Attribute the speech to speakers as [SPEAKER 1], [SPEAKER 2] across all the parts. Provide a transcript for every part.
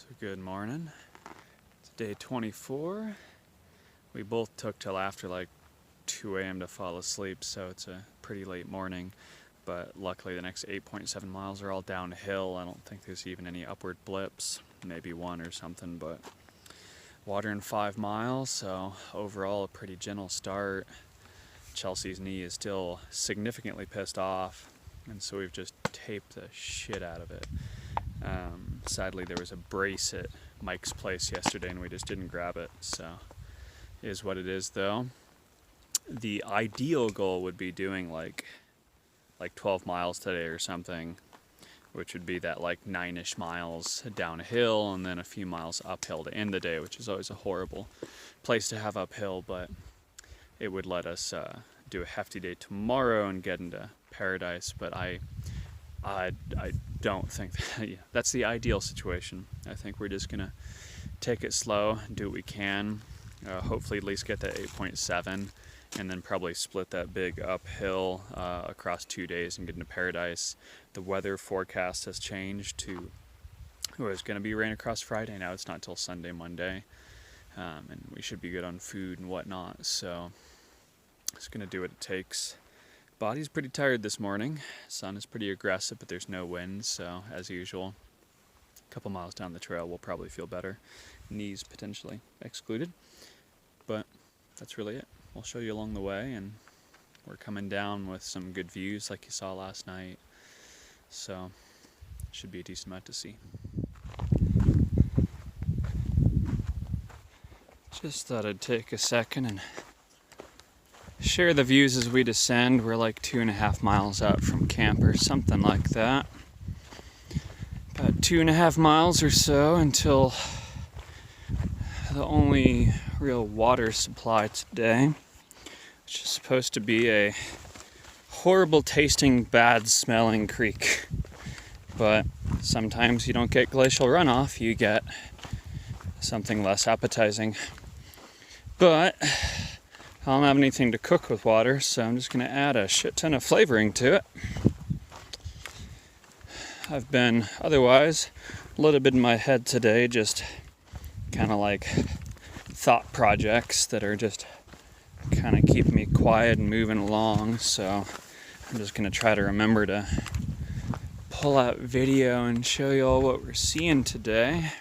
[SPEAKER 1] So good morning. It's day 24. We both took till after like 2 a.m. to fall asleep, so it's a pretty late morning. But luckily the next 8.7 miles are all downhill. I don't think there's even any upward blips, maybe one or something, but water in 5 miles, so overall a pretty gentle start. Chelsea's knee is still significantly pissed off, and so we've just taped the shit out of it. Sadly, there was a brace at Mike's place yesterday and we just didn't grab it, so it is what it is though. The ideal goal would be doing like 12 miles today or something, which would be that like 9-ish miles downhill and then a few miles uphill to end the day, which is always a horrible place to have uphill, but it would let us do a hefty day tomorrow and get into paradise. But I don't think that's the ideal situation. I think we're just gonna take it slow, do what we can, hopefully at least get that 8.7, and then probably split that big uphill across 2 days and get into paradise. The weather forecast has changed to it was going to be rain across Friday. Now it's not till Sunday, Monday, and we should be good on food and whatnot, so it's going to do what it takes. Body's pretty tired this morning. Sun is pretty aggressive, but there's no wind, so as usual, a couple miles down the trail we'll probably feel better. Knees potentially excluded, but that's really it. We'll show you along the way, and we're coming down with some good views like you saw last night, so should be a decent amount to see. Just thought I'd take a second and share the views as we descend. We're like 2.5 miles out from camp or something like that. About 2.5 miles or so until the only real water supply today, which is supposed to be a horrible tasting, bad smelling creek. But sometimes you don't get glacial runoff, you get something less appetizing. But I don't have anything to cook with water, so I'm just going to add a shit ton of flavoring to it. I've been otherwise a little bit in my head today, just kind of like thought projects that are just kind of keeping me quiet and moving along, so I'm just going to try to remember to pull out video and show you all what we're seeing today.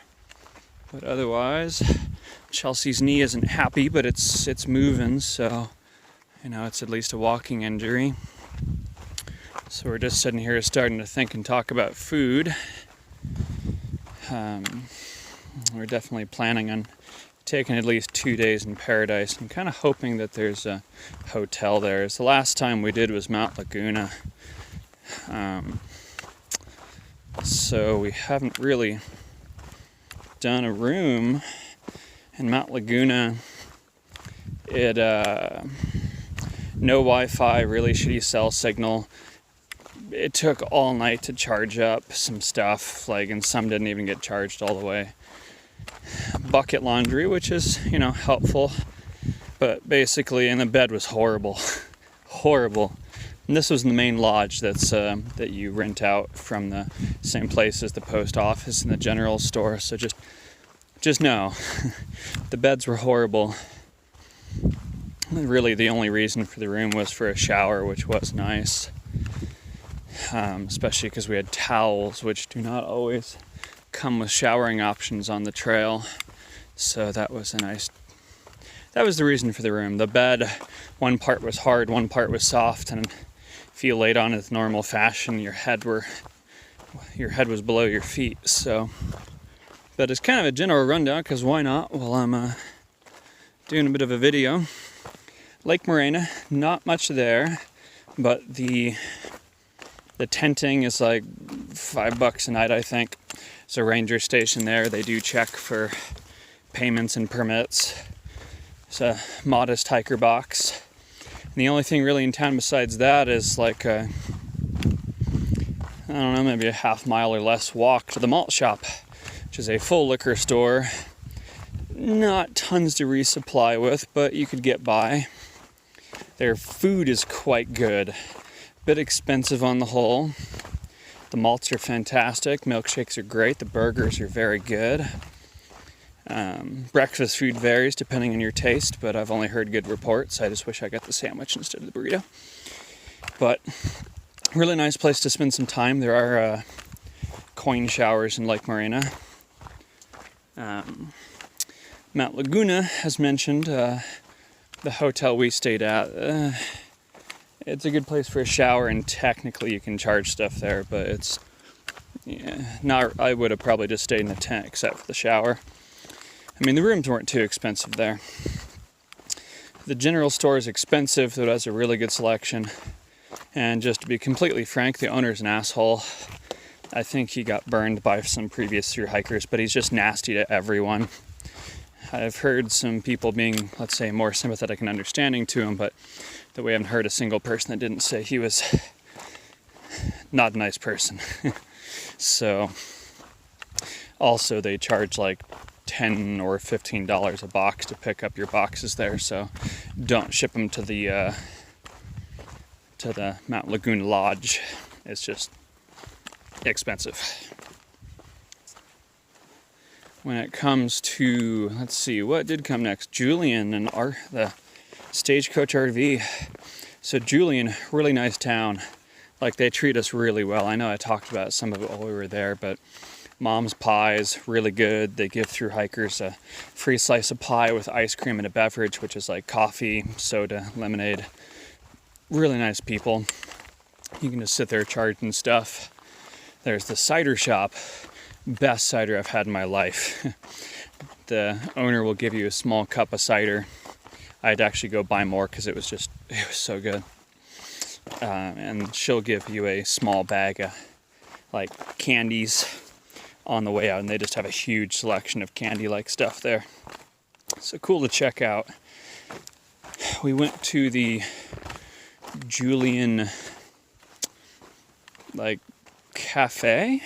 [SPEAKER 1] But otherwise, Chelsea's knee isn't happy, but it's moving, so you know, it's at least a walking injury. So we're just sitting here starting to think and talk about food. We're definitely planning on taking at least 2 days in paradise. I'm kind of hoping that there's a hotel there. The last time we did was Mount Laguna. So we haven't really done a room in Mount Laguna. It no Wi-Fi, really shitty cell signal. It took all night to charge up some stuff, and some didn't even get charged all the way. Bucket laundry, which is, helpful, but basically, and the bed was horrible, horrible. And this was in the main lodge that you rent out from the same place as the post office and the general store. So just know, the beds were horrible. Really, the only reason for the room was for a shower, which was nice. Especially because we had towels, which do not always come with showering options on the trail. So that was that was the reason for the room. The bed, one part was hard, one part was soft, and if you laid on it in normal fashion, your head was below your feet. So that is kind of a general rundown, because why not? While I'm doing a bit of a video. Lake Morena, not much there, but the tenting is like $5 a night, I think. It's a ranger station there. They do check for payments and permits. It's a modest hiker box. And the only thing really in town besides that is like I don't know, maybe a half mile or less walk to the malt shop, which is a full liquor store. Not tons to resupply with, but you could get by. Their food is quite good. Bit expensive on the whole. The malts are fantastic. Milkshakes are great. The burgers are very good. Breakfast food varies depending on your taste, but I've only heard good reports. I just wish I got the sandwich instead of the burrito. But really nice place to spend some time. There are coin showers in Lake Morena. Mount Laguna, as mentioned, the hotel we stayed at, it's a good place for a shower, and technically you can charge stuff there, but it's not. I would have probably just stayed in the tent except for the shower. I mean, the rooms weren't too expensive there. The general store is expensive, though it has a really good selection. And just to be completely frank, the owner's an asshole. I think he got burned by some previous thru hikers, but he's just nasty to everyone. I've heard some people being, let's say, more sympathetic and understanding to him, but we haven't heard a single person that didn't say he was not a nice person. So, also they charge like $10 or $15 a box to pick up your boxes there, so don't ship them to the Mount Laguna Lodge. It's just expensive. When it comes to, let's see, what did come next? Julian and the Stagecoach RV. So Julian, really nice town. Like, they treat us really well. I know I talked about some of it while we were there, but Mom's Pie is really good. They give through hikers a free slice of pie with ice cream and a beverage, which is like coffee, soda, lemonade. Really nice people. You can just sit there charging stuff. There's the cider shop. Best cider I've had in my life. The owner will give you a small cup of cider. I had to actually go buy more because it was so good. And she'll give you a small bag of like candies on the way out, and they just have a huge selection of candy-like stuff there. So cool to check out. We went to the Julian cafe.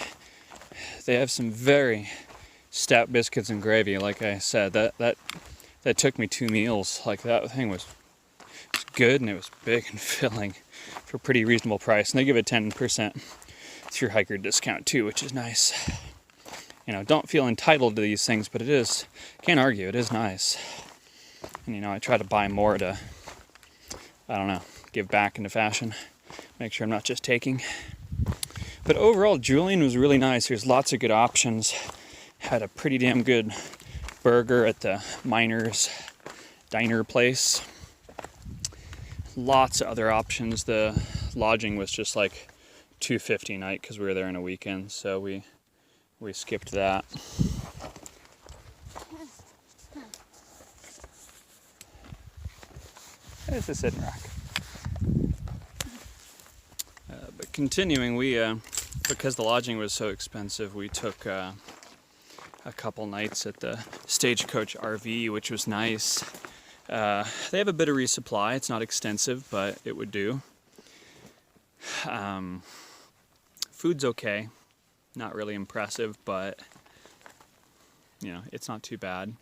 [SPEAKER 1] They have some very stout biscuits and gravy. Like I said, that took me 2 meals. Like, that thing was good, and it was big and filling for a pretty reasonable price. And they give a 10% through hiker discount too, which is nice. Don't feel entitled to these things, but can't argue, it is nice. And I try to buy more to, give back into fashion. Make sure I'm not just taking. But overall, Julian was really nice. There's lots of good options. Had a pretty damn good burger at the Miners Diner place. Lots of other options. The lodging was just like $250 a night because we were there on a weekend, so we skipped that. It's a sitting rock. But continuing, because the lodging was so expensive, we took a couple nights at the Stagecoach RV, which was nice. They have a bit of resupply. It's not extensive, but it would do. Food's okay. Not really impressive, but it's not too bad.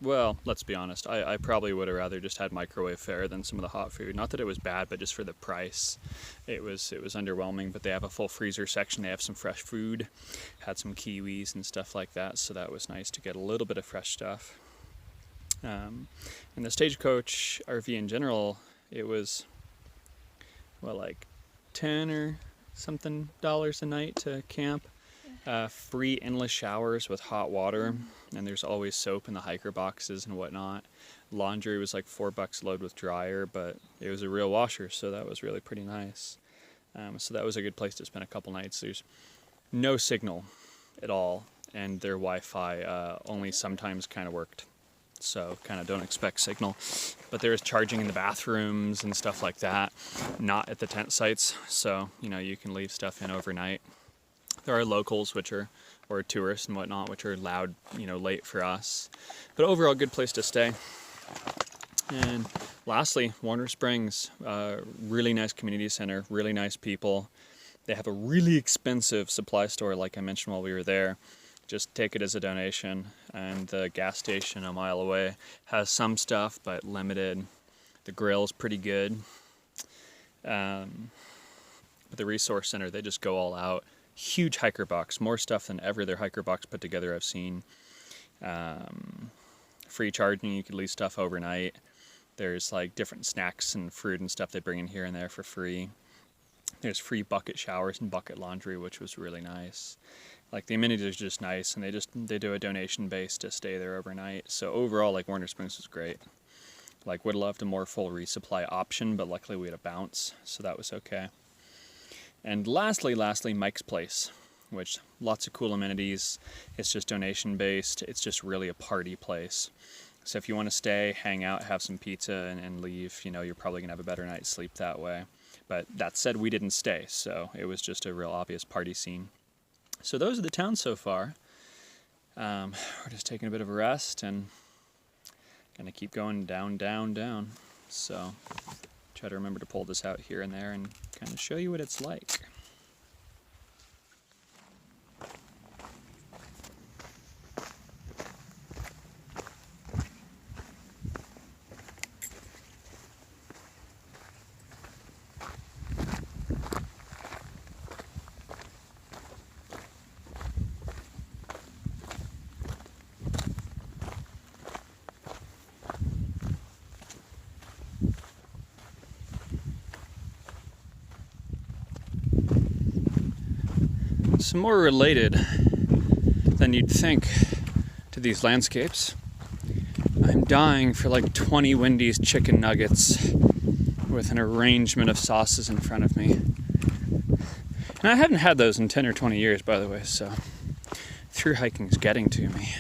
[SPEAKER 1] Well, let's be honest. I probably would have rather just had microwave fare than some of the hot food. Not that it was bad, but just for the price, it was underwhelming. But they have a full freezer section. They have some fresh food, had some kiwis and stuff like that. So that was nice to get a little bit of fresh stuff. And the Stagecoach RV in general, it was like $10 or something a night to camp. Free endless showers with hot water, and there's always soap in the hiker boxes and whatnot. Laundry was like $4 a load with dryer, but it was a real washer, so that was really pretty nice. So that was a good place to spend a couple nights. There's no signal at all, and their Wi-Fi only sometimes kind of worked. So kind of don't expect signal. But there is charging in the bathrooms and stuff like that, not at the tent sites. So, you can leave stuff in overnight. There are locals, or tourists and whatnot, which are loud, late for us. But overall, good place to stay. And lastly, Warner Springs, really nice community center, really nice people. They have a really expensive supply store, like I mentioned while we were there. Just take it as a donation. And the gas station a mile away has some stuff, but limited. The grill's pretty good. At the resource center, they just go all out. Huge hiker box, more stuff than ever their hiker box put together I've seen. Free charging, you could leave stuff overnight. There's like different snacks and fruit and stuff they bring in here and there for free. There's free bucket showers and bucket laundry, which was really nice. Like the amenities are just nice, and they do a donation base to stay there overnight. So overall, like Warner Springs was great. Like would have loved a more full resupply option, but luckily we had a bounce, so that was okay. And lastly, Mike's Place, which lots of cool amenities. It's just donation based. It's just really a party place. So if you want to stay, hang out, have some pizza, and leave, you know, you're probably gonna have a better night's sleep that way. But that said, we didn't stay, so it was just a real obvious party scene. So those are the towns so far. We're just taking a bit of a rest and gonna keep going down, down, down. So try to remember to pull this out here and there and kind of show you what it's like. Some more related than you'd think to these landscapes. I'm dying for like 20 Wendy's chicken nuggets with an arrangement of sauces in front of me. And I haven't had those in 10 or 20 years, by the way, so through hiking's getting to me.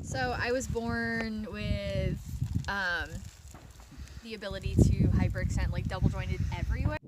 [SPEAKER 2] So I was born with the ability to hyperextend, like double jointed everywhere.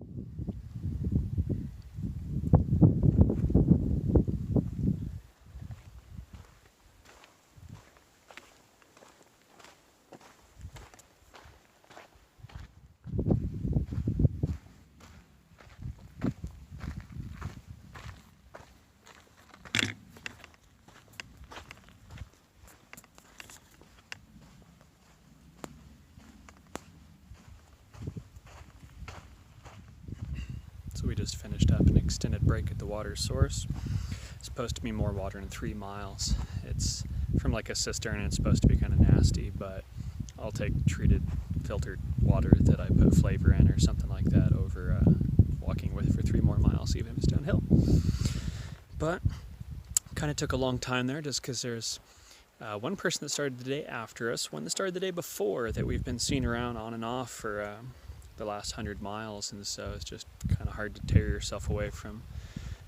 [SPEAKER 1] So we just finished up an extended break at the water source. It's supposed to be more water in 3 miles. It's from like a cistern and it's supposed to be kind of nasty, but I'll take treated filtered water that I put flavor in or something like that over walking with for 3 more miles, even if it's downhill. But kind of took a long time there just because there's one person that started the day after us, one that started the day before that we've been seeing around on and off for the last 100 miles, and so it's just kind of hard to tear yourself away from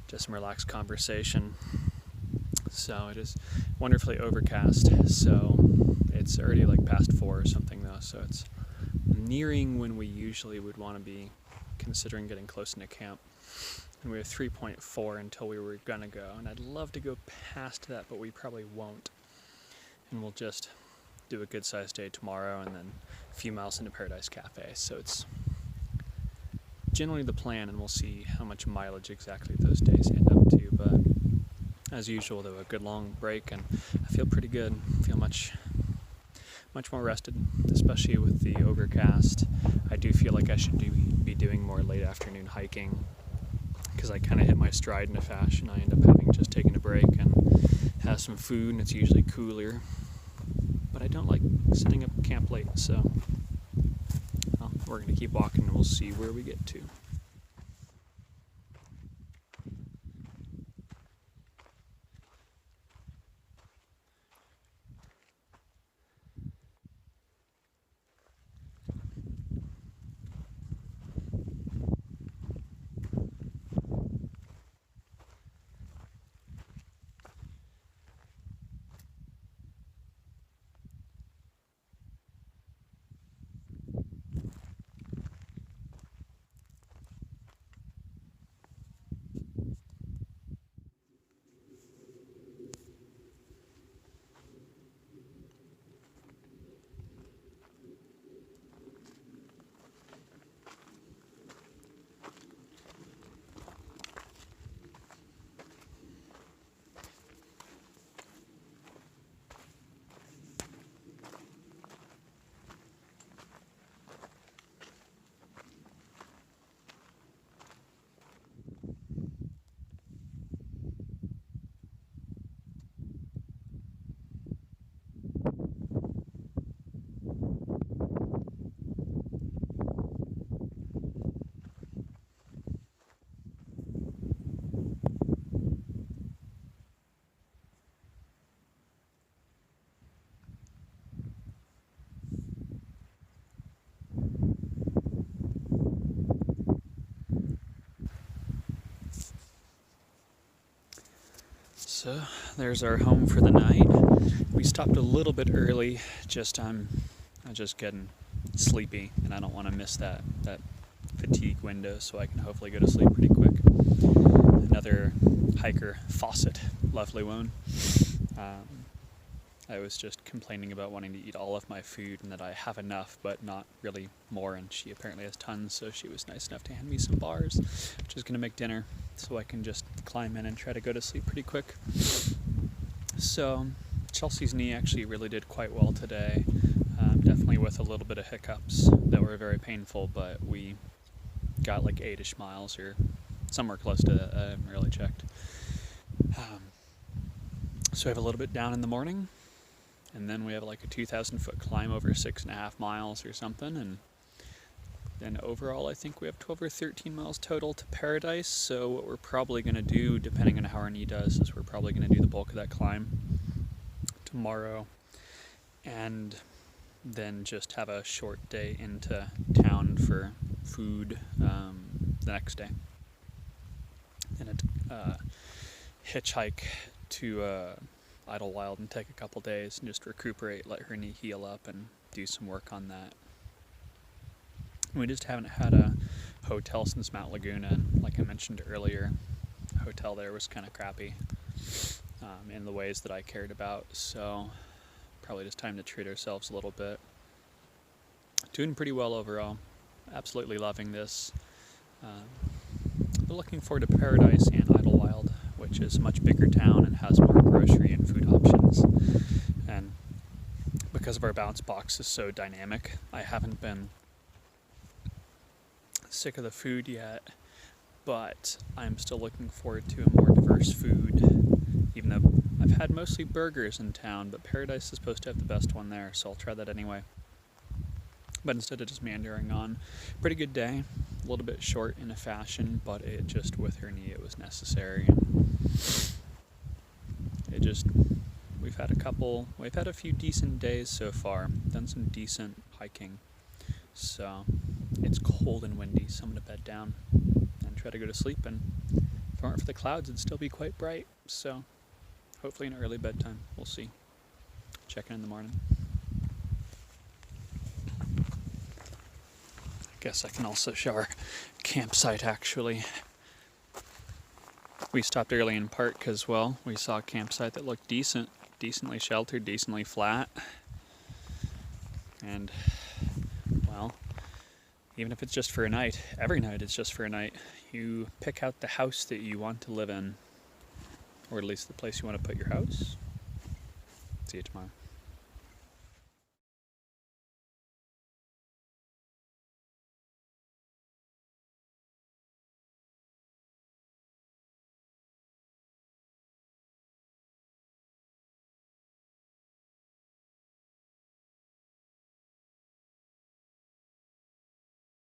[SPEAKER 1] just some relaxed conversation. So it is wonderfully overcast, so it's already like past 4 or something though, so it's nearing when we usually would want to be considering getting close into camp. And we have 3.4 until we were gonna go, and I'd love to go past that, but we probably won't. And we'll just do a good sized day tomorrow and then a few miles into Paradise Cafe. So it's generally the plan, and we'll see how much mileage exactly those days end up to. But as usual, though, a good long break, and I feel pretty good. I feel much more rested, especially with the overcast. I do feel like I should be doing more late afternoon hiking because I kind of hit my stride in a fashion. I end up having just taken a break and have some food, and it's usually cooler. But I don't like setting up camp late, so we're going to keep walking and we'll see where we get to. So there's our home for the night. We stopped a little bit early, I'm just getting sleepy and I don't want to miss that fatigue window, so I can hopefully go to sleep pretty quick. Another hiker, Fawcett, lovely one. I was just complaining about wanting to eat all of my food and that I have enough but not really more, and she apparently has tons, so she was nice enough to hand me some bars, which is going to make dinner so I can just climb in and try to go to sleep pretty quick. So Chelsea's knee actually really did quite well today, definitely with a little bit of hiccups that were very painful, but we got like 8-ish miles or somewhere close to that. I haven't really checked. So we have a little bit down in the morning, and then we have like a 2,000-foot climb over 6.5 miles or something, and then overall I think we have 12 or 13 miles total to Paradise. So what we're probably going to do, depending on how our knee does, is we're probably going to do the bulk of that climb tomorrow, and then just have a short day into town for food the next day, and a hitchhike to Idlewild and take a couple days and just recuperate, let her knee heal up, and do some work on that. We just haven't had a hotel since Mount Laguna, and like I mentioned earlier, the hotel there was kind of crappy in the ways that I cared about, so probably just time to treat ourselves a little bit. Doing pretty well overall, absolutely loving this. But looking forward to Paradise and Idlewild, which is a much bigger town and has more grocery and food options. And because of our bounce box is so dynamic, I haven't been sick of the food yet, but I'm still looking forward to a more diverse food, even though I've had mostly burgers in town, but Paradise is supposed to have the best one there, so I'll try that anyway. But instead of just meandering on, pretty good day, a little bit short in a fashion, but it just, with her knee, it was necessary. We've had a few decent days so far, done some decent hiking. So it's cold and windy, so I'm going to bed down and try to go to sleep, and if it weren't for the clouds, it'd still be quite bright, so hopefully an early bedtime, we'll see. Check in the morning. Guess I can also show our campsite, actually. We stopped early in part because, well, we saw a campsite that looked decently sheltered, decently flat. And, well, even if it's just for a night, every night it's just for a night, you pick out the house that you want to live in, or at least the place you want to put your house. See you tomorrow.